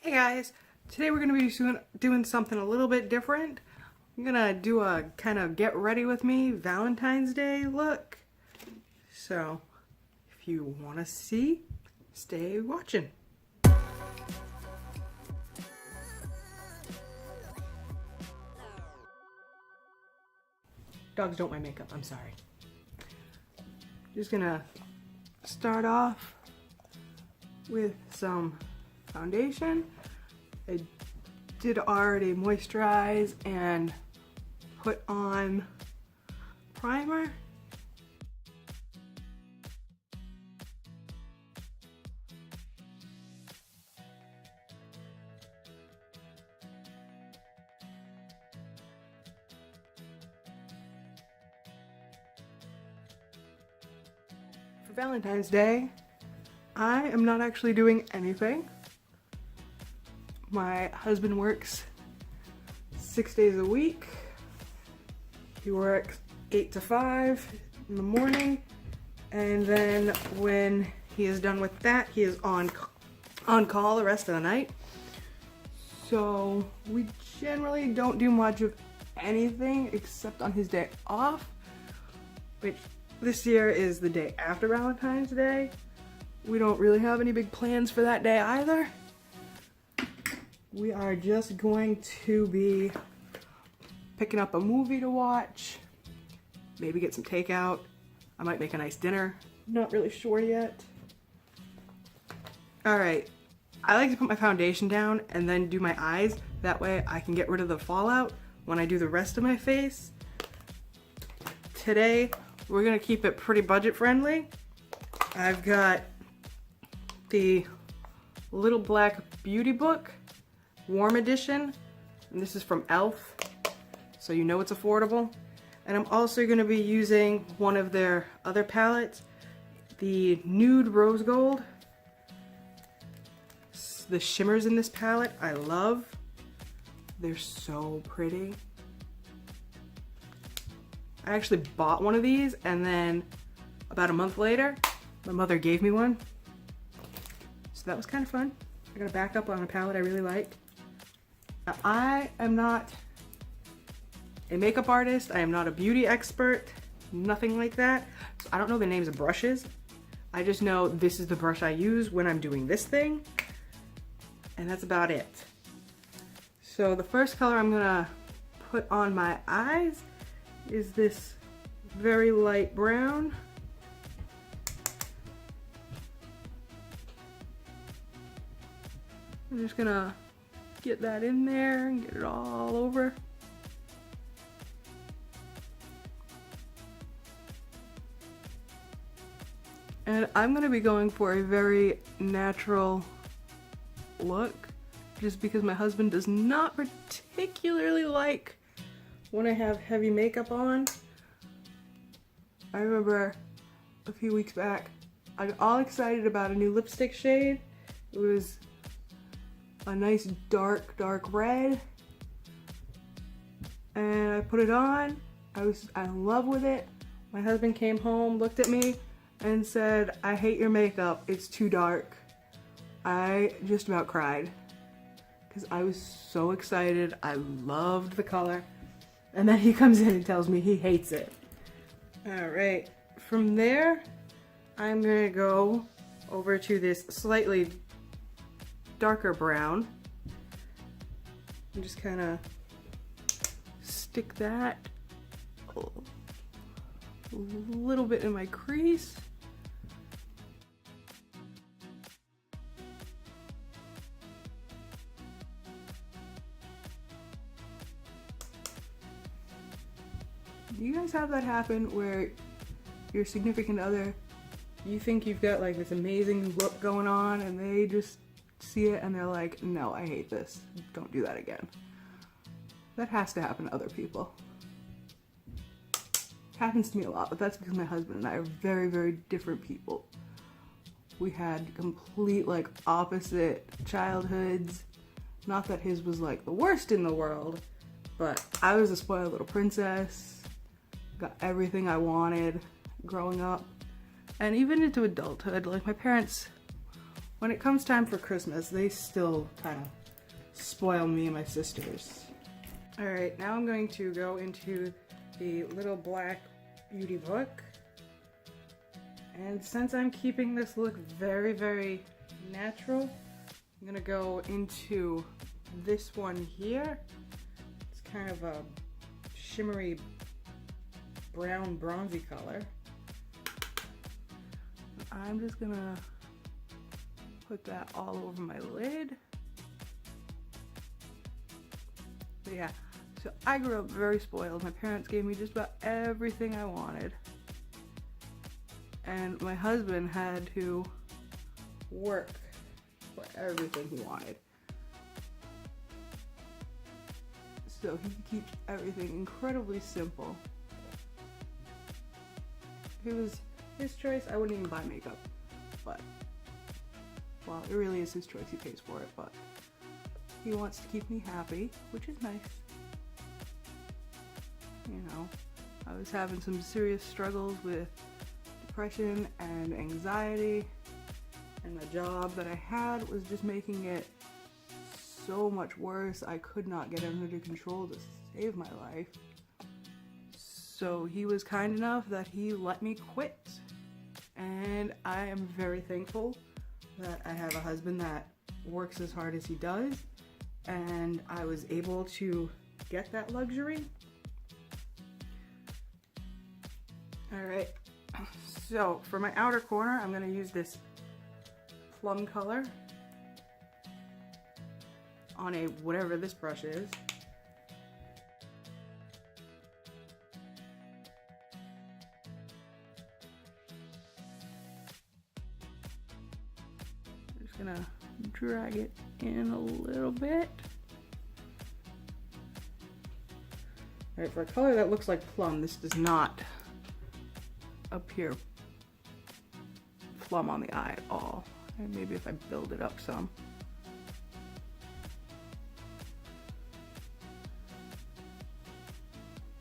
Hey guys, today we're going to be doing something a little bit different. I'm going to do a kind of get ready with me Valentine's Day look. So if you want to see, stay watching. Dogs don't wear makeup, I'm sorry. Just going to start off with some foundation. I did already moisturize and put on primer. For Valentine's Day, I am not actually doing anything. My husband works 6 days a week. He works 8 to 5 in the morning, and then when he is done with that, he is on call the rest of the night. So we generally don't do much of anything except on his day off, which this year is the day after Valentine's Day. We don't really have any big plans for that day either. We are just going to be picking up a movie to watch, maybe get some takeout. I might make a nice dinner. Not really sure yet. Alright, I like to put my foundation down and then do my eyes. That way I can get rid of the fallout when I do the rest of my face. Today, we're going to keep it pretty budget friendly. I've got the Little Black Beauty Book Warm Edition, and this is from e.l.f., so you know it's affordable. And I'm also going to be using one of their other palettes, the Nude Rose Gold. The shimmers in this palette I love. They're so pretty. I actually bought one of these, and then about a month later, my mother gave me one. So that was kind of fun. I got a backup on a palette I really like. Now, I am not a makeup artist. I am not a beauty expert. Nothing like that. So I don't know the names of brushes. I just know this is the brush I use when I'm doing this thing. And that's about it. So the first color I'm gonna put on my eyes is this very light brown. I'm just gonna get that in there and get it all over. And I'm gonna be going for a very natural look, just because my husband does not particularly like when I have heavy makeup on. I remember a few weeks back, I got all excited about a new lipstick shade. It was a nice dark red, and I put it on. I was in love with it. My husband came home, looked at me, and said, "I hate your makeup, it's too dark." I just about cried because I was so excited. I loved the color, and then he comes in and tells me he hates it. Alright, from there I'm gonna go over to this slightly darker brown and just kind of stick that a little bit in my crease. Do you guys have that happen where your significant other, you think you've got like this amazing look going on, and they just see it and they're like, "No, I hate this. Don't do that again." That has to happen to other people. It happens to me a lot, but that's because my husband and I are very, very different people. We had complete like opposite childhoods. Not that his was like the worst in the world, but I was a spoiled little princess. Got everything I wanted growing up, and even into adulthood. Like, my parents when it comes time for Christmas, they still kind of spoil me and my sisters. All right, now I'm going to go into the little black beauty book. And since I'm keeping this look very, very natural, I'm gonna go into this one here. It's kind of a shimmery brown bronzy color. I'm just gonna put that all over my lid. But yeah, so I grew up very spoiled. My parents gave me just about everything I wanted. And my husband had to work for everything he wanted. So he keeps everything incredibly simple. If it was his choice, I wouldn't even buy makeup. But, well, it really is his choice, he pays for it, but he wants to keep me happy, which is nice. You know, I was having some serious struggles with depression and anxiety, and the job that I had was just making it so much worse. I could not get it under control to save my life. So he was kind enough that he let me quit. And I am very thankful that I have a husband that works as hard as he does, and I was able to get that luxury. All right, so for my outer corner, I'm gonna use this plum color on a whatever this brush is. I'm just gonna drag it in a little bit. All right, for a color that looks like plum, this does not appear plum on the eye at all. And maybe if I build it up some.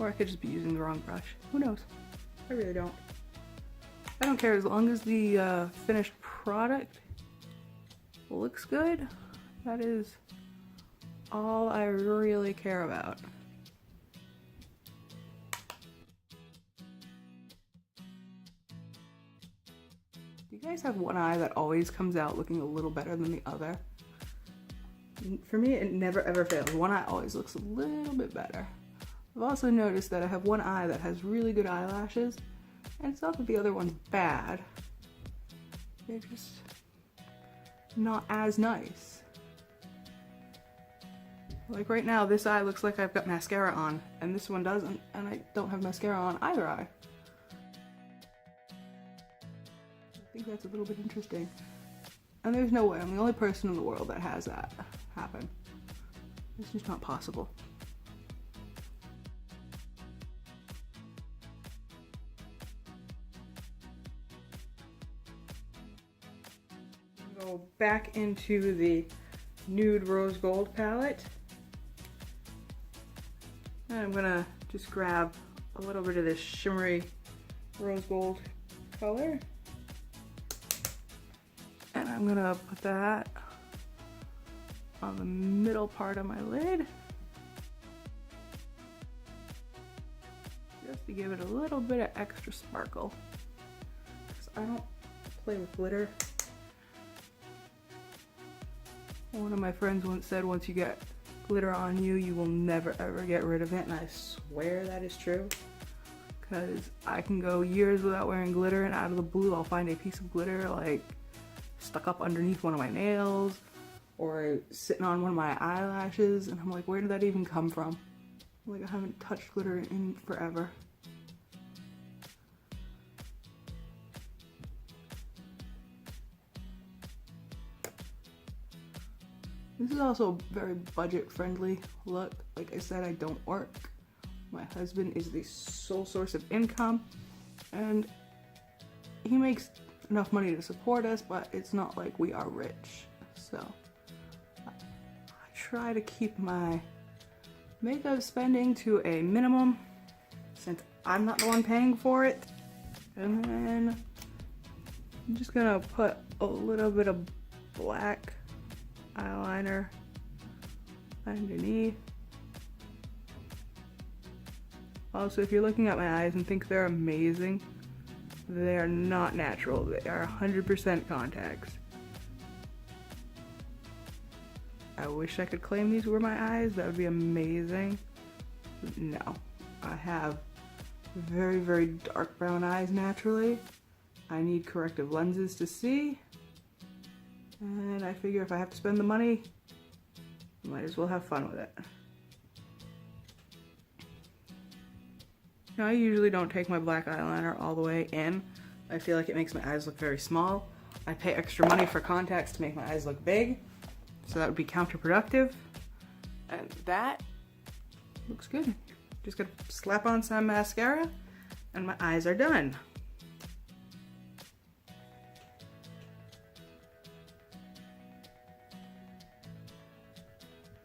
Or I could just be using the wrong brush. Who knows? I really don't. I don't care as long as the finished product looks good. That is all I really care about. Do you guys have one eye that always comes out looking a little better than the other? For me, it never ever fails. One eye always looks a little bit better. I've also noticed that I have one eye that has really good eyelashes, and it's not that the other one's bad. They're just not as nice. Like right now, this eye looks like I've got mascara on, and this one doesn't, and I don't have mascara on either eye. I think that's a little bit interesting. And there's no way I'm the only person in the world that has that happen. It's just not possible. Go back into the nude rose gold palette. And I'm gonna just grab a little bit of this shimmery rose gold color. And I'm gonna put that on the middle part of my lid. Just to give it a little bit of extra sparkle. Because I don't play with glitter. One of my friends once said, once you get glitter on you, you will never ever get rid of it, and I swear that is true. Because I can go years without wearing glitter, and out of the blue I'll find a piece of glitter like stuck up underneath one of my nails or sitting on one of my eyelashes, and I'm like, where did that even come from? Like, I haven't touched glitter in forever. This is also a very budget-friendly look. Like I said, I don't work. My husband is the sole source of income, and he makes enough money to support us, but it's not like we are rich. So I try to keep my makeup spending to a minimum since I'm not the one paying for it. And then I'm just gonna put a little bit of black eyeliner underneath. Also, if you're looking at my eyes and think they're amazing, they are not natural. They are 100% contacts. I wish I could claim these were my eyes. That would be amazing. No, I have very, very dark brown eyes naturally. I need corrective lenses to see. And I figure if I have to spend the money, I might as well have fun with it. Now, I usually don't take my black eyeliner all the way in. I feel like it makes my eyes look very small. I pay extra money for contacts to make my eyes look big, so that would be counterproductive. And that looks good. Just gotta slap on some mascara and my eyes are done.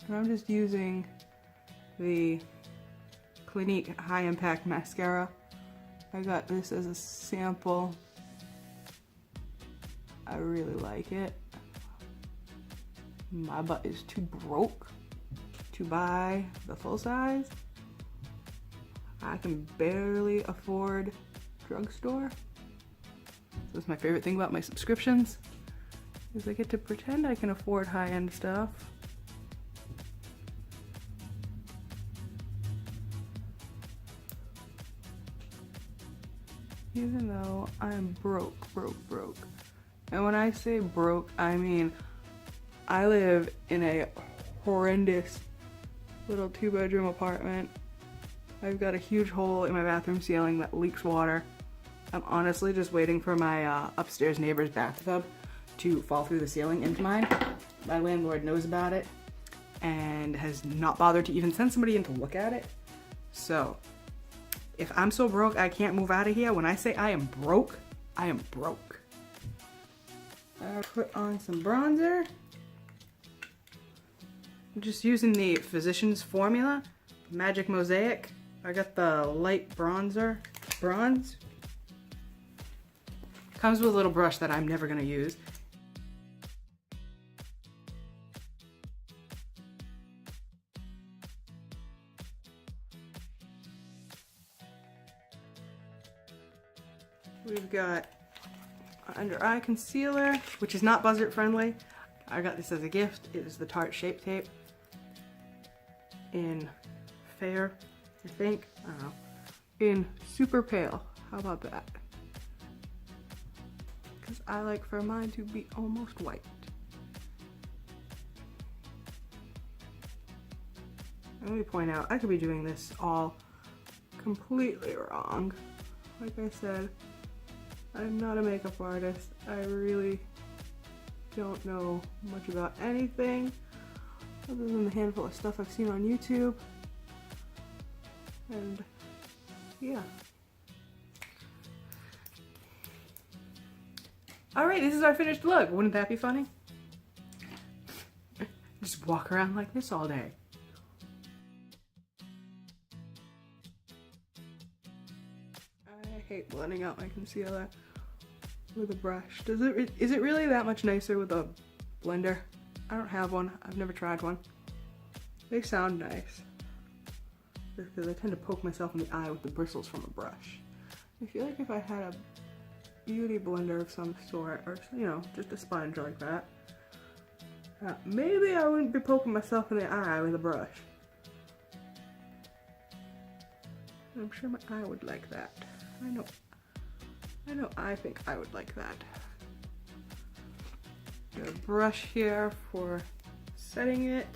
And I'm just using the Clinique High Impact Mascara. I got this as a sample. I really like it. My butt is too broke to buy the full size. I can barely afford drugstore. So that's my favorite thing about my subscriptions, is I get to pretend I can afford high-end stuff. Even though I'm broke. And when I say broke, I mean I live in a horrendous little 2-bedroom apartment. I've got a huge hole in my bathroom ceiling that leaks water. I'm honestly just waiting for my upstairs neighbor's bathtub to fall through the ceiling into mine. My landlord knows about it and has not bothered to even send somebody in to look at it. So if I'm so broke I can't move out of here, when I say I am broke, I am broke. I'll put on some bronzer. I'm just using the Physicians Formula Magic Mosaic. I got the light bronze. Comes with a little brush that I'm never gonna use. We've got under eye concealer, which is not buzzard friendly. I got this as a gift. It is the Tarte Shape Tape in fair, I think. I don't know. In super pale. How about that? Because I like for mine to be almost white. And let me point out, I could be doing this all completely wrong. Like I said, I'm not a makeup artist. I really don't know much about anything other than the handful of stuff I've seen on YouTube. And yeah. Alright, this is our finished look. Wouldn't that be funny? Just walk around like this all day. I hate blending out my concealer with a brush. Is it really that much nicer with a blender? I don't have one. I've never tried one. They sound nice. Just because I tend to poke myself in the eye with the bristles from a brush. I feel like if I had a beauty blender of some sort, or you know, just a sponge like that, maybe I wouldn't be poking myself in the eye with a brush. I'm sure my eye would like that. I think I would like that. Got a brush here for setting it.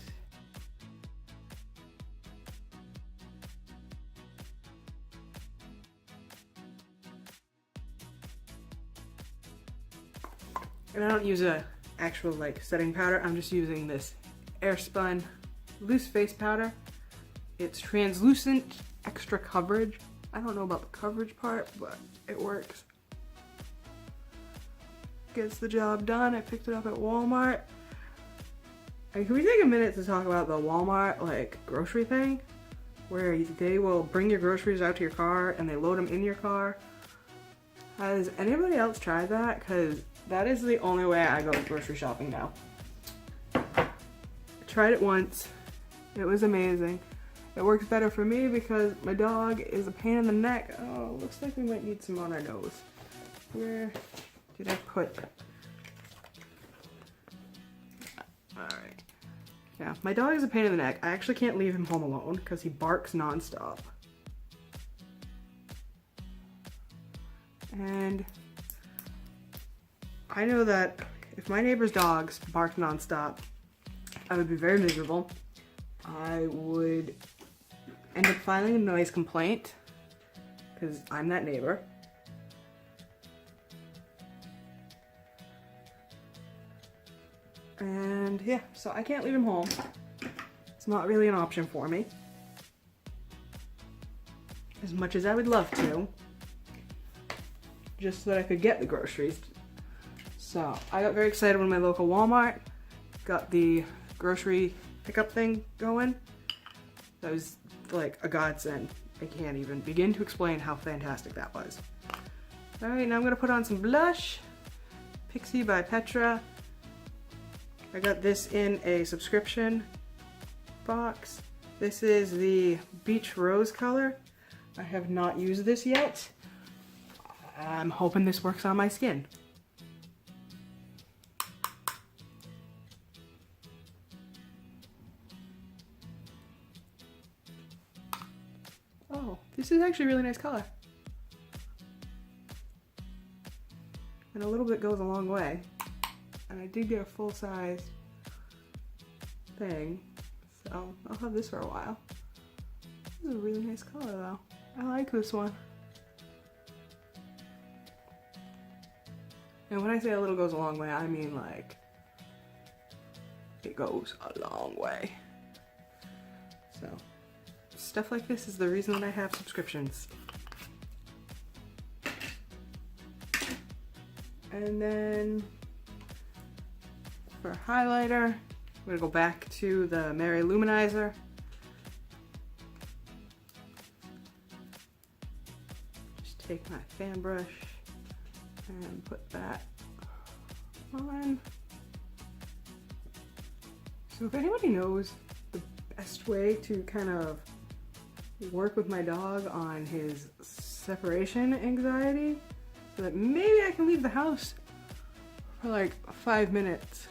And I don't use a actual like setting powder. I'm just using this Airspun loose face powder. It's translucent, extra coverage. I don't know about the coverage part, but it works. Gets the job done. I picked it up at Walmart. And can we take a minute to talk about the Walmart like grocery thing? Where they will bring your groceries out to your car and they load them in your car. Has anybody else tried that? Because that is the only way I go grocery shopping now. I tried it once. It was amazing. It works better for me because my dog is a pain in the neck. Oh, looks like we might need some on our nose. Where did I put? Alright. Yeah, my dog is a pain in the neck. I actually can't leave him home alone because he barks nonstop. And I know that if my neighbor's dogs barked nonstop, I would be very miserable. I would end up filing a noise complaint because I'm that neighbor. And yeah, so I can't leave him home. It's not really an option for me. As much as I would love to, just so that I could get the groceries. So I got very excited when my local Walmart got the grocery pickup thing going. That was like a godsend. I can't even begin to explain how fantastic that was. Alright, now I'm gonna put on some blush. Pixie by Petra. I got this in a subscription box. This is the Beach Rose color. I have not used this yet. I'm hoping this works on my skin. Oh, this is actually a really nice color. And a little bit goes a long way. And I did get a full-size thing, so I'll have this for a while. This is a really nice color though. I like this one. And when I say a little goes a long way, I mean like, it goes a long way. So, stuff like this is the reason that I have subscriptions. And then, for highlighter, I'm gonna go back to the Mary Luminizer. Just take my fan brush and put that on. So if anybody knows the best way to kind of work with my dog on his separation anxiety, so that maybe I can leave the house for like 5 minutes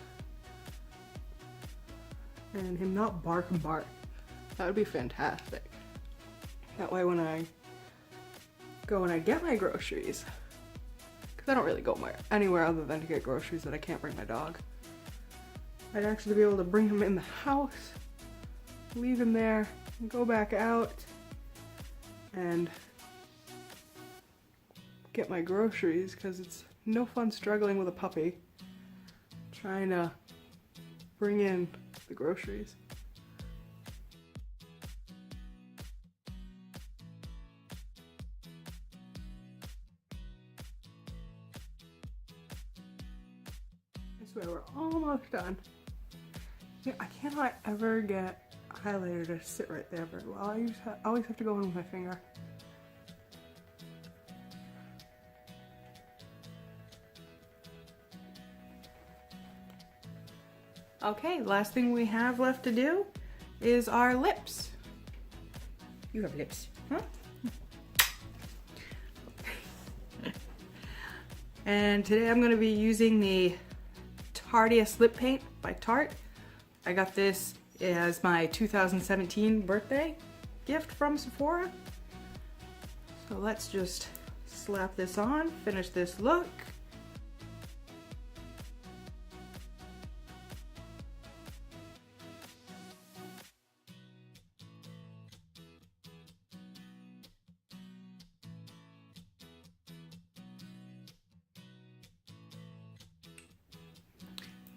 and him not bark and bark, that would be fantastic. That way when I go and I get my groceries, because I don't really go anywhere other than to get groceries that I can't bring my dog, I'd actually be able to bring him in the house, leave him there, and go back out and get my groceries, because it's no fun struggling with a puppy trying to bring in the groceries. I swear we're almost done. Yeah, I cannot ever get a highlighter to sit right there very well. I always have to go in with my finger. Okay, last thing we have left to do is our lips. You have lips, huh? And today I'm going to be using the Tardiest Lip Paint by Tarte. I got this as my 2017 birthday gift from Sephora. So let's just slap this on, finish this look.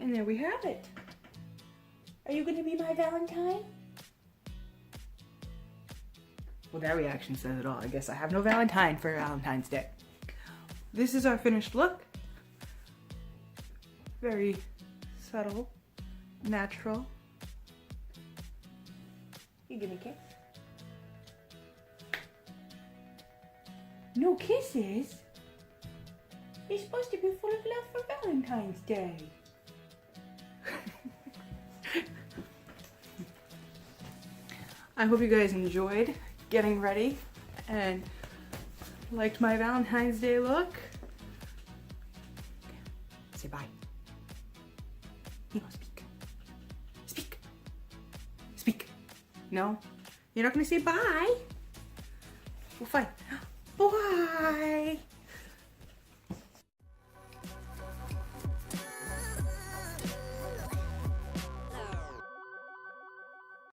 And there we have it. Are you going to be my Valentine? Well, that reaction says it all. I guess I have no Valentine for Valentine's Day. This is our finished look. Very subtle, natural. You give me a kiss? No kisses? It's supposed to be full of love for Valentine's Day. I hope you guys enjoyed getting ready and liked my Valentine's Day look. Say bye. You know, speak. Speak. Speak. No? You're not gonna say bye? Well, fine. Bye.